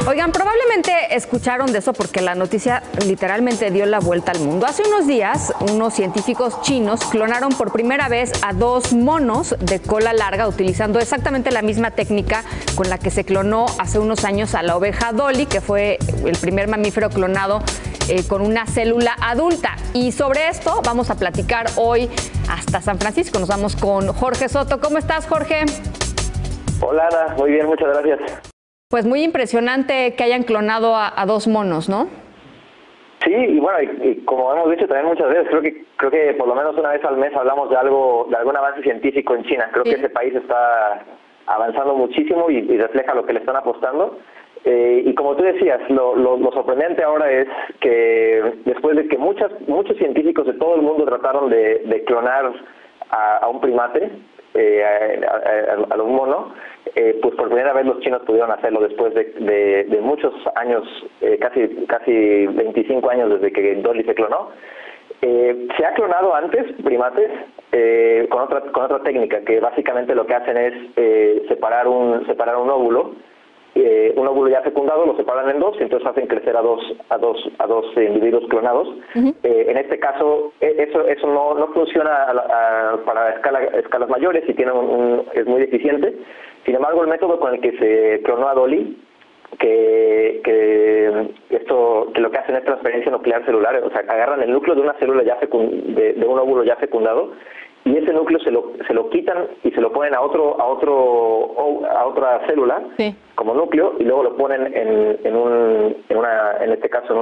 Oigan, probablemente escucharon de eso porque la noticia literalmente dio la vuelta al mundo. Hace unos días, unos científicos chinos clonaron por primera vez a 2 monos de cola larga utilizando exactamente la misma técnica con la que se clonó hace unos años a la oveja Dolly, que fue el primer mamífero clonado con una célula adulta. Y sobre esto vamos a platicar hoy hasta San Francisco. Nos vamos con Jorge Soto. ¿Cómo estás, Jorge? Hola, Ana. Muy bien, muchas gracias. Pues muy impresionante que hayan clonado a 2 monos, ¿no? Sí, y bueno, y como hemos dicho también muchas veces, creo que por lo menos una vez al mes hablamos de algún avance científico en China. Creo que ese país está avanzando muchísimo y refleja lo que le están apostando. Y como tú decías, lo sorprendente ahora es que después de que muchos científicos de todo el mundo trataron de clonar a un primate, a un mono, pues por primera vez los chinos pudieron hacerlo después de muchos años, casi 25 años desde que Dolly se clonó. Se ha clonado antes primates con otra técnica que básicamente lo que hacen es separar un óvulo. Un óvulo ya fecundado lo separan en 2 y entonces hacen crecer a dos individuos clonados. En este caso eso no funciona para escalas mayores y es muy deficiente. Sin embargo, el método con el que se clonó a Dolly, que lo que hacen es transferencia nuclear celular, o sea, agarran el núcleo de una célula de un óvulo ya fecundado y ese núcleo se lo quitan y se lo ponen a otra célula, sí, como núcleo, y luego lo ponen en este caso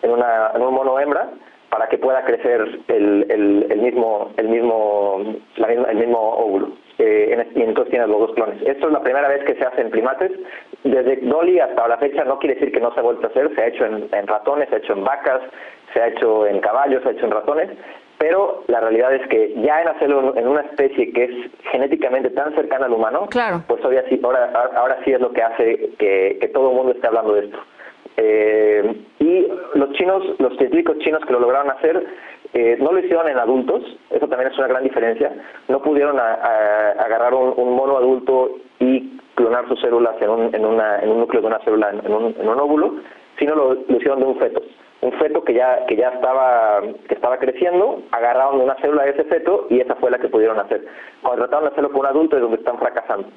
en un mono hembra para que pueda crecer el mismo óvulo. Y entonces tienes los 2 clones. Esto es la primera vez que se hace en primates. Desde Dolly hasta la fecha no quiere decir que no se ha vuelto a hacer. Se ha hecho en ratones, se ha hecho en vacas, se ha hecho en caballos, se ha hecho en ratones. Pero la realidad es que ya en hacerlo en una especie que es genéticamente tan cercana al humano, claro, pues ahora sí es lo que hace que todo el mundo esté hablando de esto. Y los científicos chinos que lo lograron hacer no lo hicieron en adultos. Eso también es una gran diferencia. No pudieron agarrar un mono adulto y clonar sus células en un núcleo de una célula, en un óvulo, sino lo hicieron de un feto. Un feto que ya estaba creciendo, agarraron una célula de ese feto y esa fue la que pudieron hacer. Cuando trataron de hacerlo con un adulto es donde están fracasando.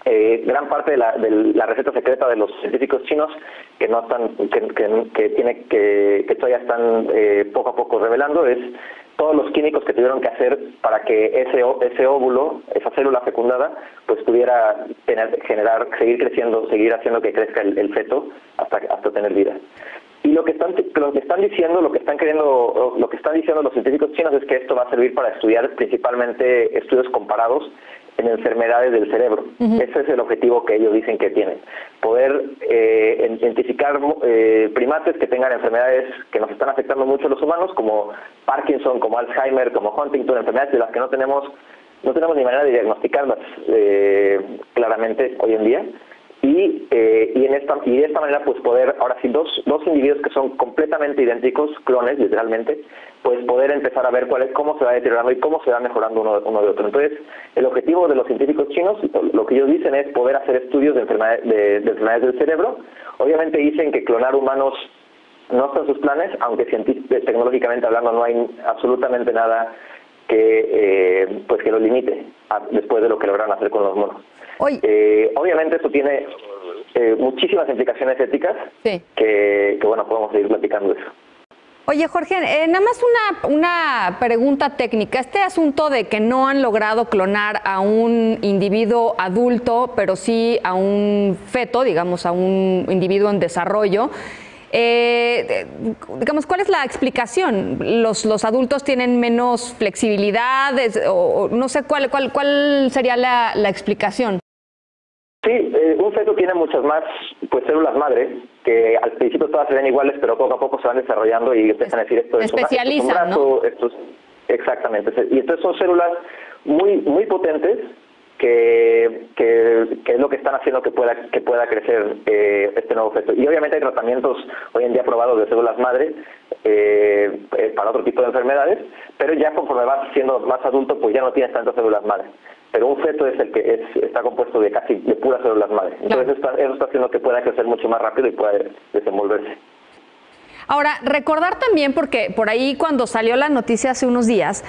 Gran parte de la receta secreta de los científicos chinos que no están, que todavía están poco a poco revelando es todos los químicos que tuvieron que hacer para que ese óvulo, esa célula fecundada, pues pudiera seguir creciendo, seguir haciendo que crezca el feto hasta tener vida. Y lo que están diciendo los científicos chinos es que esto va a servir para estudiar principalmente estudios comparados en enfermedades del cerebro. Ese es el objetivo que ellos dicen que tienen. Poder identificar primates que tengan enfermedades que nos están afectando mucho a los humanos, como Parkinson, como Alzheimer, como Huntington, enfermedades de las que no tenemos ni manera de diagnosticarlas claramente hoy en día. Y de esta manera pues poder, ahora sí, dos individuos que son completamente idénticos, clones literalmente, pues poder empezar a ver cómo se va deteriorando y cómo se va mejorando uno de otro. Entonces, el objetivo de los científicos chinos, lo que ellos dicen es poder hacer estudios de enfermedades del cerebro. Obviamente dicen que clonar humanos no está en sus planes, aunque tecnológicamente hablando no hay absolutamente nada que lo limite después de lo que lograron hacer con los monos. Obviamente eso tiene muchísimas implicaciones éticas, sí, que bueno, podemos seguir platicando de eso. Oye, Jorge, nada más una pregunta técnica. Este asunto de que no han logrado clonar a un individuo adulto, pero sí a un feto, digamos, a un individuo en desarrollo, digamos, ¿cuál es la explicación? ¿Los adultos tienen menos flexibilidad? O no sé, ¿cuál sería la explicación? Sí, un feto tiene muchas más células madre, que al principio todas se ven iguales, pero poco a poco se van desarrollando y empiezan a decir esto es un brazo, ¿no? Exactamente. Y entonces son células muy muy potentes que es lo que están haciendo que pueda crecer este nuevo feto. Y obviamente hay tratamientos hoy en día probados de células madre para otro tipo de enfermedades, pero ya conforme vas siendo más adulto, pues ya no tienes tantas células madre. pero un feto es el que está compuesto de puras células madre. Entonces eso está haciendo que pueda crecer mucho más rápido y pueda desenvolverse. Ahora, recordar también, porque por ahí cuando salió la noticia hace unos días,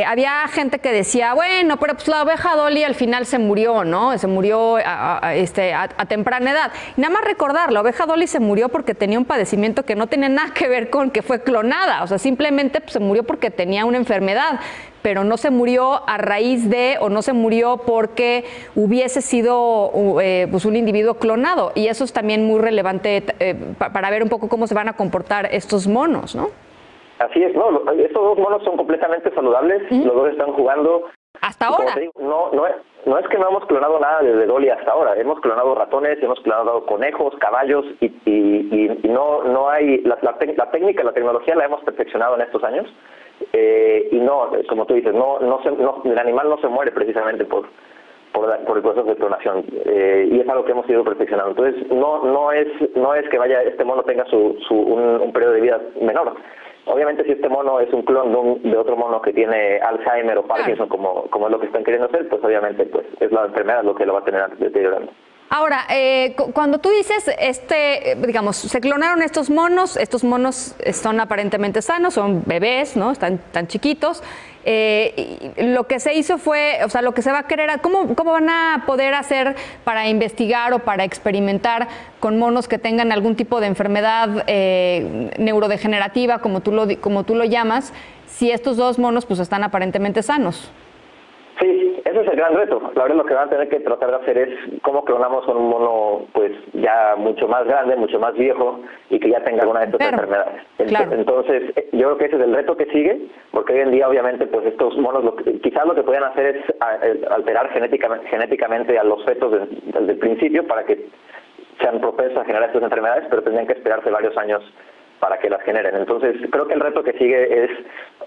había gente que decía, bueno, pero pues la oveja Dolly al final se murió, ¿no? Se murió a temprana edad. Y nada más recordar, la oveja Dolly se murió porque tenía un padecimiento que no tenía nada que ver con que fue clonada. O sea, simplemente pues, se murió porque tenía una enfermedad, pero no se murió a raíz de, o no se murió porque hubiese sido pues un individuo clonado. Y eso es también muy relevante para ver un poco cómo se van a comportar estos monos, ¿no? Así es, no, estos dos monos son completamente saludables, los dos están jugando. Hasta ahora. Digo, no es que no hemos clonado nada desde Dolly hasta ahora, hemos clonado ratones, hemos clonado conejos, caballos, y no hay, la técnica, la tecnología la hemos perfeccionado en estos años. Y no, como tú dices, el animal no se muere precisamente por el proceso de clonación, y es algo que hemos ido perfeccionando. Entonces no es que este mono tenga un periodo de vida menor. Obviamente si este mono es un clon de otro mono que tiene Alzheimer o Parkinson, como es lo que están queriendo hacer, pues obviamente pues es la enfermedad lo que lo va a tener deteriorando. Ahora, cuando tú dices, digamos, se clonaron estos monos son aparentemente sanos, son bebés, ¿no? Están tan chiquitos. Lo que se hizo fue, o sea, lo que se va a querer, ¿cómo van a poder hacer para investigar o para experimentar con monos que tengan algún tipo de enfermedad neurodegenerativa, como tú lo llamas, si estos dos monos pues están aparentemente sanos? Sí, ese es el gran reto. La verdad lo que van a tener que tratar de hacer es cómo clonamos un mono pues ya mucho más grande, mucho más viejo y que ya tenga alguna de estas enfermedades. Claro. Entonces, yo creo que ese es el reto que sigue, porque hoy en día obviamente pues estos monos quizás lo que podrían hacer es alterar genéticamente a los fetos desde el principio para que sean propensos a generar estas enfermedades, pero tendrían que esperarse varios años para que las generen. Entonces, creo que el reto que sigue es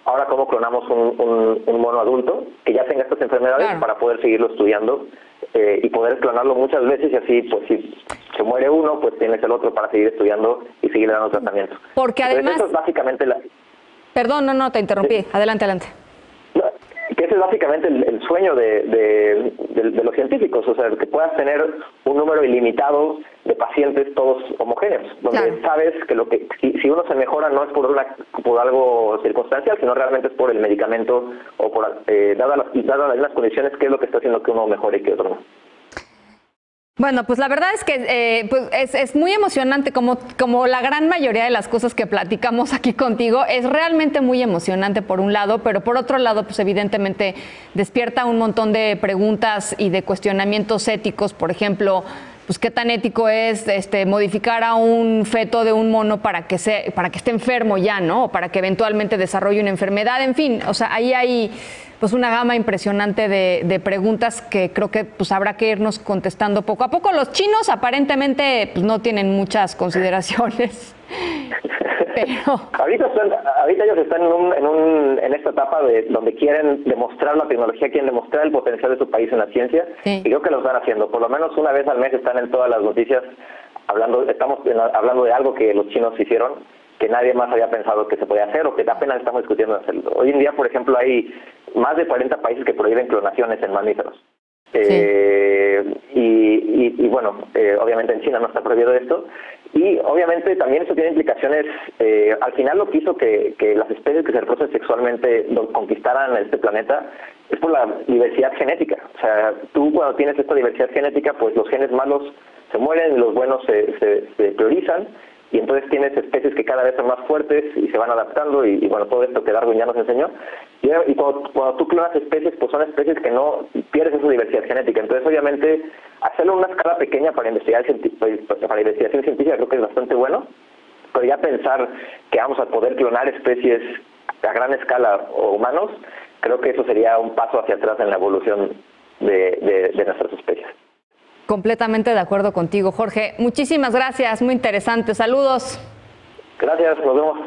ahora cómo clonamos un mono adulto que ya tenga estas enfermedades para poder seguirlo estudiando y poder clonarlo muchas veces, y así, pues si se muere uno, pues tienes el otro para seguir estudiando y seguir dando tratamiento. Porque además... Eso es básicamente Perdón, no, te interrumpí. Adelante. Que ese es básicamente el sueño de los científicos, o sea, que puedas tener un número ilimitado de pacientes todos homogéneos, donde sabes que si uno se mejora no es por algo circunstancial, sino realmente es por el medicamento o dadas las condiciones, que es lo que está haciendo que uno mejore y que otro no. Bueno, pues la verdad es que es muy emocionante, como la gran mayoría de las cosas que platicamos aquí contigo, es realmente muy emocionante por un lado, pero por otro lado, pues evidentemente despierta un montón de preguntas y de cuestionamientos éticos. Por ejemplo, pues qué tan ético es modificar a un feto de un mono para que esté enfermo ya, ¿no? O para que eventualmente desarrolle una enfermedad. En fin, o sea, ahí hay pues una gama impresionante de preguntas que creo que pues habrá que irnos contestando poco a poco. Los chinos aparentemente pues no tienen muchas consideraciones. Pero... ahorita ellos están en esta etapa donde quieren demostrar la tecnología, quieren demostrar el potencial de su país en la ciencia, y creo que lo están haciendo. Por lo menos una vez al mes están en todas las noticias estamos hablando de algo que los chinos hicieron, que nadie más había pensado que se podía hacer, o que apenas estamos discutiendo hacerlo. Hoy en día, por ejemplo, hay más de 40 países que prohíben clonaciones en mamíferos. Y bueno, obviamente en China no está prohibido esto, y obviamente también eso tiene implicaciones. Al final lo que hizo que las especies que se reproducen sexualmente conquistaran este planeta es por la diversidad genética. O sea, tú cuando tienes esta diversidad genética, pues los genes malos se mueren y los buenos se priorizan, y entonces tienes especies que cada vez son más fuertes y se van adaptando, y bueno, todo esto que Darwin ya nos enseñó. Y cuando tú clonas especies, pues son especies que no pierdes esa diversidad genética. Entonces, obviamente, hacerlo en una escala pequeña para investigación científica creo que es bastante bueno, pero ya pensar que vamos a poder clonar especies a gran escala o humanos, creo que eso sería un paso hacia atrás en la evolución de nuestras especies. Completamente de acuerdo contigo, Jorge. Muchísimas gracias, muy interesante. Saludos. Gracias, nos vemos.